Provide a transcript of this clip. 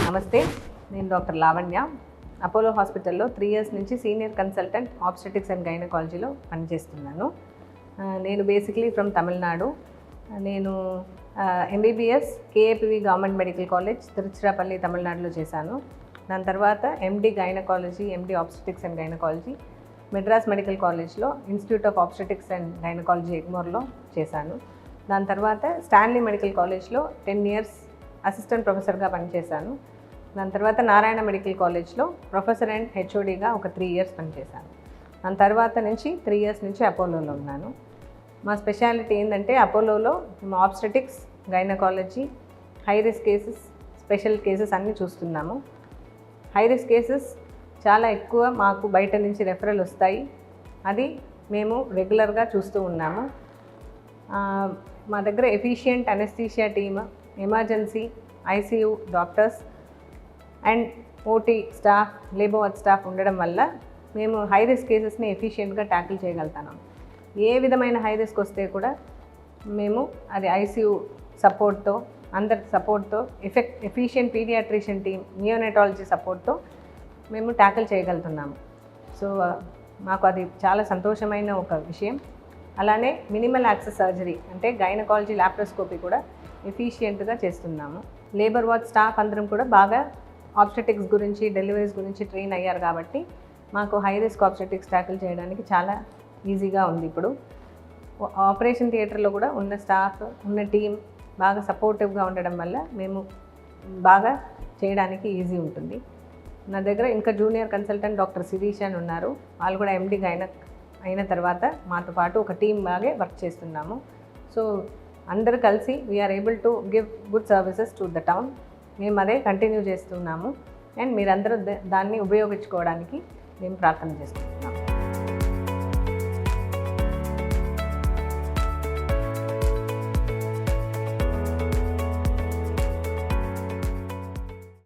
నమస్తే, నేను doctor Lavanya. Apollo హాస్పిటల్లో 3 years నుంచి సీనియర్ కన్సల్టెంట్ ఆబ్స్టెటిక్స్ అండ్ గైనకాలజీలో పనిచేస్తున్నాను. నేను బేసిక్లీ ఫ్రమ్ తమిళనాడు. నేను MBBS KAPV government medical college Tiruchirappalli తమిళనాడులో చేశాను. దాని తర్వాత MD gynaecology, MD obstetrics and gynaecology Madras medical కాలేజ్లో institute of obstetrics and gynaecology ఎగ్మోర్లో చేశాను. దాని తర్వాత స్టాన్లీ మెడికల్ కాలేజ్లో 10 years అసిస్టెంట్ ప్రొఫెసర్గా పనిచేశాను. దాని తర్వాత నారాయణ మెడికల్ కాలేజ్లో ప్రొఫెసర్ అండ్ హెచ్ఓడిగా ఒక 3 years పనిచేశాను. దాని తర్వాత నుంచి 3 years నుంచి అపోలోలో ఉన్నాను. మా స్పెషాలిటీ ఏంటంటే అపోలోలో మేము obstetrics, gynaecology, high risk cases, special cases అన్నీ చూస్తున్నాము. హై రిస్క్ కేసెస్ చాలా ఎక్కువ మాకు బయట నుంచి రెఫరల్ వస్తాయి. అది మేము రెగ్యులర్గా చూస్తూ ఉన్నాము. మా దగ్గర efficient anaesthesia team, emergency, ICU doctors and OT staff, labour ward staff ఉండడం వల్ల మేము హై రిస్క్ కేసెస్ని ఎఫిషియెంట్గా ట్యాకిల్ చేయగలుగుతున్నాం. ఏ విధమైన హై రిస్క్ వస్తే కూడా మేము అది ఐసీయూ సపోర్ట్తో, అందరి సపోర్ట్తో, ఎఫిషియంట్ పీడియాట్రిషియన్ టీమ్, నియోనెటాలజీ సపోర్ట్తో మేము ట్యాకిల్ చేయగలుగుతున్నాము. సో మాకు అది చాలా సంతోషమైన ఒక విషయం. అలానే మినిమల్ యాక్సెస్ సర్జరీ అంటే గైనకాలజీ, లాప్రోస్కోపీ కూడా ఎఫిషియెంట్గా చేస్తున్నాము. లేబర్ వార్డ్ స్టాఫ్ అందరం కూడా బాగా ఆబ్స్టెటిక్స్ గురించి, డెలివరీస్ గురించి ట్రైన్ అయ్యారు కాబట్టి మాకు హై రిస్క్ ఆబ్స్టెటిక్స్ ట్యాకిల్ చేయడానికి చాలా ఈజీగా ఉంది. ఇప్పుడు ఆపరేషన్ థియేటర్లో కూడా ఉన్న స్టాఫ్, ఉన్న టీం బాగా సపోర్టివ్గా ఉండడం వల్ల మేము బాగా చేయడానికి ఈజీ ఉంటుంది. నా దగ్గర ఇంకా జూనియర్ కన్సల్టెంట్ డాక్టర్ శిరీష్ అని ఉన్నారు. వాళ్ళు కూడా ఎండి గైనక్ అయిన తర్వాత మాతో పాటు ఒక టీం బాగా వర్క్ చేస్తున్నాము. సో అందరూ కలిసి we are able to give good services to the town. మేము అదే కంటిన్యూ చేస్తున్నాము అండ్ మీరందరూ దాన్ని ఉపయోగించుకోవడానికి మేము ప్రార్థన చేస్తున్నాము.